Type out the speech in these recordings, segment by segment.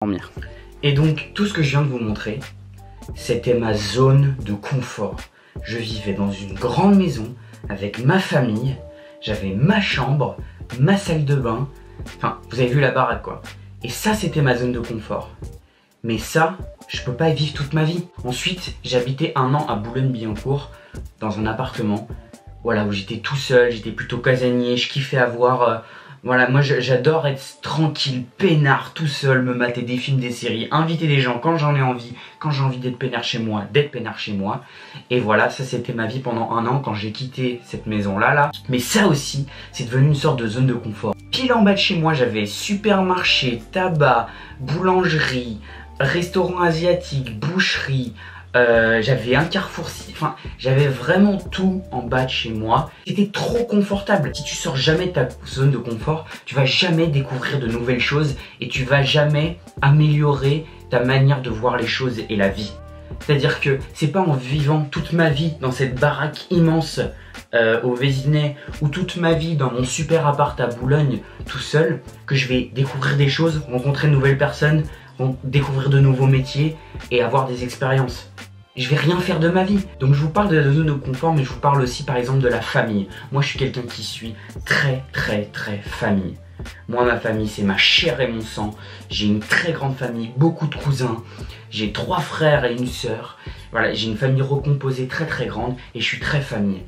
Dormir. Et donc tout ce que je viens de vous montrer, c'était ma zone de confort. Je vivais dans une grande maison avec ma famille, j'avais ma chambre, ma salle de bain, enfin vous avez vu la baraque quoi. Et ça c'était ma zone de confort. Mais ça, je peux pas y vivre toute ma vie. Ensuite, j'ai habité 1 an à Boulogne-Billancourt dans un appartement, voilà, où j'étais tout seul, j'étais plutôt casanier, je kiffais avoir... Voilà, moi j'adore être tranquille, peinard, tout seul, me mater des films, des séries, inviter des gens quand j'en ai envie, quand j'ai envie d'être peinard chez moi, Et voilà, ça c'était ma vie pendant 1 an quand j'ai quitté cette maison-là. Mais ça aussi, c'est devenu une sorte de zone de confort. Pile en bas de chez moi, j'avais supermarché, tabac, boulangerie, restaurant asiatique, boucherie, j'avais un Carrefour, enfin j'avais vraiment tout en bas de chez moi. C'était trop confortable. Si tu sors jamais de ta zone de confort, tu vas jamais découvrir de nouvelles choses et tu vas jamais améliorer ta manière de voir les choses et la vie. C'est-à-dire que c'est pas en vivant toute ma vie dans cette baraque immense au Vésinet ou toute ma vie dans mon super appart à Boulogne tout seul que je vais découvrir des choses, rencontrer de nouvelles personnes, découvrir de nouveaux métiers et avoir des expériences. Je vais rien faire de ma vie. Donc je vous parle de la zone de confort, mais je vous parle aussi par exemple de la famille. Moi je suis quelqu'un qui suis très famille. Moi ma famille c'est ma chair et mon sang. J'ai une très grande famille, beaucoup de cousins. J'ai 3 frères et une sœur. Voilà, j'ai une famille recomposée très grande et je suis très famille.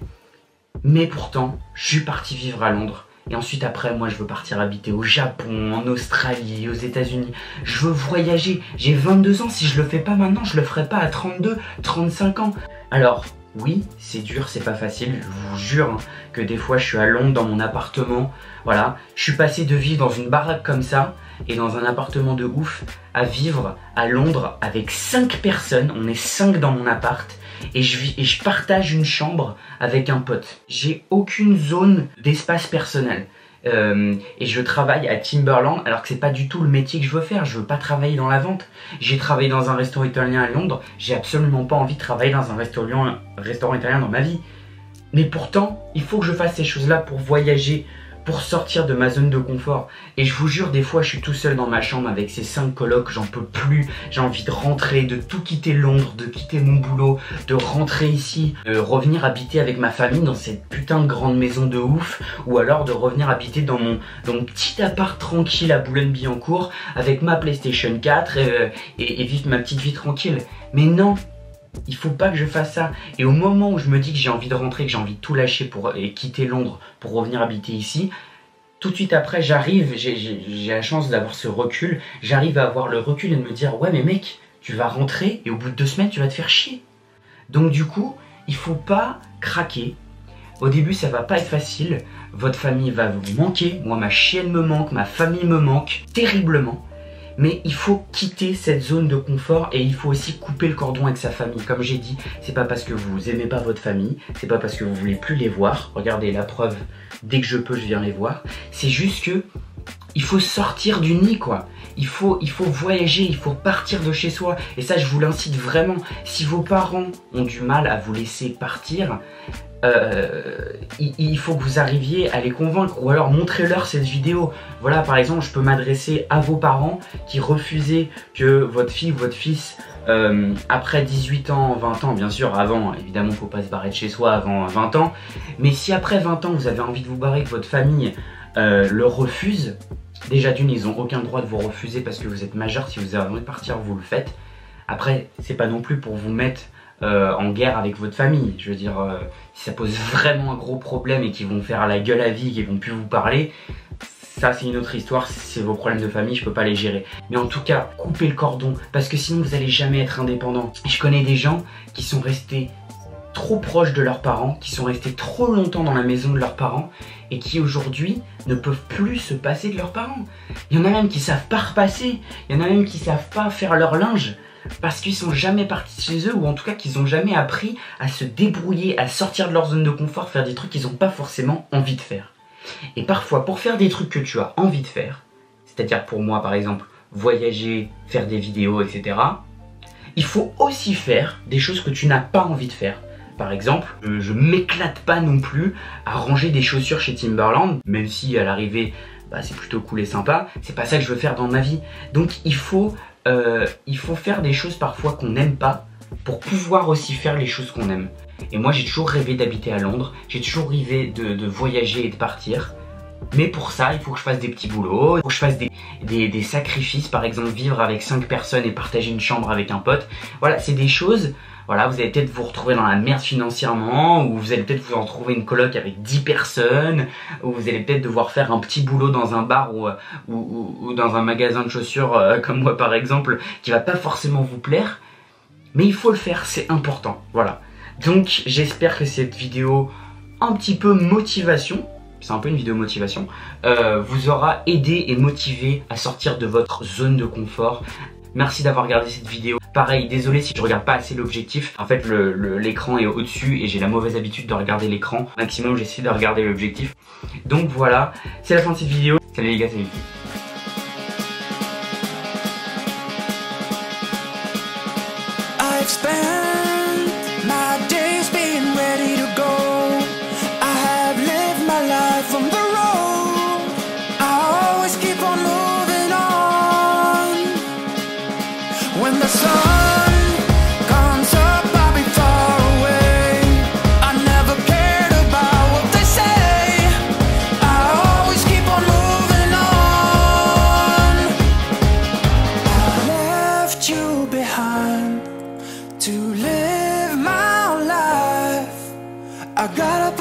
Mais pourtant, je suis parti vivre à Londres. Et ensuite après, moi je veux partir habiter au Japon, en Australie, aux États-Unis. Je veux voyager. J'ai 22 ans, si je le fais pas maintenant, je le ferai pas à 32, 35 ans. Alors, oui, c'est dur, c'est pas facile. Je vous jure hein, que des fois je suis à Londres dans mon appartement. Voilà, je suis passé de vivre dans une baraque comme ça et dans un appartement de ouf à vivre à Londres avec 5 personnes. On est 5 dans mon appart. Et je partage une chambre avec un pote. J'ai aucune zone d'espace personnel. Et je travaille à Timberland alors que c'est pas du tout le métier que je veux faire. Je veux pas travailler dans la vente. J'ai travaillé dans un restaurant italien à Londres. J'ai absolument pas envie de travailler dans un restaurant italien dans ma vie. Mais pourtant, il faut que je fasse ces choses-là pour voyager, pour sortir de ma zone de confort. Et je vous jure, des fois je suis tout seul dans ma chambre avec ces 5 colocs, j'en peux plus, j'ai envie de rentrer, de tout quitter Londres, de quitter mon boulot, de rentrer ici, de revenir habiter avec ma famille dans cette putain de grande maison de ouf, ou alors de revenir habiter dans mon petit appart tranquille à Boulogne-Billancourt avec ma PlayStation 4 et vivre ma petite vie tranquille. Mais non, il faut pas que je fasse ça. Et au moment où je me dis que j'ai envie de rentrer, que j'ai envie de tout lâcher et quitter Londres pour revenir habiter ici, tout de suite après j'arrive, j'ai la chance d'avoir ce recul, j'arrive à avoir le recul et de me dire ouais mais mec, tu vas rentrer et au bout de 2 semaines tu vas te faire chier. Donc du coup, il faut pas craquer. Au début ça va pas être facile, votre famille va vous manquer, moi ma chienne me manque, ma famille me manque terriblement. Mais il faut quitter cette zone de confort et il faut aussi couper le cordon avec sa famille. Comme j'ai dit, c'est pas parce que vous aimez pas votre famille, c'est pas parce que vous voulez plus les voir. Regardez la preuve, dès que je peux, je viens les voir. C'est juste que il faut sortir du nid quoi. Il faut voyager, il faut partir de chez soi. Et ça, je vous l'incite vraiment. Si vos parents ont du mal à vous laisser partir, il faut que vous arriviez à les convaincre ou alors montrez-leur cette vidéo. Voilà, par exemple, je peux m'adresser à vos parents qui refusaient que votre fille ou votre fils après 18 ans, 20 ans, bien sûr, avant, évidemment, faut pas se barrer de chez soi avant 20 ans, mais si après 20 ans, vous avez envie de vous barrer, que votre famille le refuse, déjà d'une, ils ont aucun droit de vous refuser parce que vous êtes majeur. Si vous avez envie de partir, vous le faites. Après, c'est pas non plus pour vous mettre en guerre avec votre famille. Je veux dire, si ça pose vraiment un gros problème et qu'ils vont faire la gueule à vie, qu'ils vont plus vous parler, ça c'est une autre histoire, c'est vos problèmes de famille, je peux pas les gérer. Mais en tout cas, coupez le cordon, parce que sinon vous allez jamais être indépendant. Je connais des gens qui sont restés trop proches de leurs parents, qui sont restés trop longtemps dans la maison de leurs parents et qui aujourd'hui ne peuvent plus se passer de leurs parents. Il y en a même qui savent pas repasser, il y en a même qui savent pas faire leur linge parce qu'ils sont jamais partis de chez eux, ou en tout cas qu'ils ont jamais appris à se débrouiller, à sortir de leur zone de confort, faire des trucs qu'ils n'ont pas forcément envie de faire. Et parfois, pour faire des trucs que tu as envie de faire, c'est-à-dire pour moi par exemple, voyager, faire des vidéos, etc., il faut aussi faire des choses que tu n'as pas envie de faire. Par exemple, je m'éclate pas non plus à ranger des chaussures chez Timberland, même si à l'arrivée, bah, c'est plutôt cool et sympa. C'est pas ça que je veux faire dans ma vie. Donc il faut faire des choses parfois qu'on n'aime pas pour pouvoir aussi faire les choses qu'on aime. Et moi j'ai toujours rêvé d'habiter à Londres, j'ai toujours rêvé de voyager et de partir. Mais pour ça, il faut que je fasse des petits boulots, il faut que je fasse des sacrifices, par exemple vivre avec 5 personnes et partager une chambre avec un pote. Voilà, c'est des choses, voilà, vous allez peut-être vous retrouver dans la merde financièrement, ou vous allez peut-être vous en trouver une coloc avec 10 personnes, ou vous allez peut-être devoir faire un petit boulot dans un bar ou dans un magasin de chaussures, comme moi par exemple, qui va pas forcément vous plaire. Mais il faut le faire, c'est important, voilà. Donc j'espère que cette vidéo, un petit peu motivation, c'est un peu une vidéo motivation, vous aura aidé et motivé à sortir de votre zone de confort. Merci d'avoir regardé cette vidéo. Pareil, désolé si je regarde pas assez l'objectif. En fait, l'écran est au-dessus et j'ai la mauvaise habitude de regarder l'écran. Maximum, j'essaie de regarder l'objectif. Donc voilà, c'est la fin de cette vidéo. Salut les gars, salut les filles. I've spent my days being ready to go. I have lived my life on the road. I always keep on moving on. When the sun comes up, I'll be far away. I never cared about what they say. I always keep on moving on. I left you behind to live my life. I got up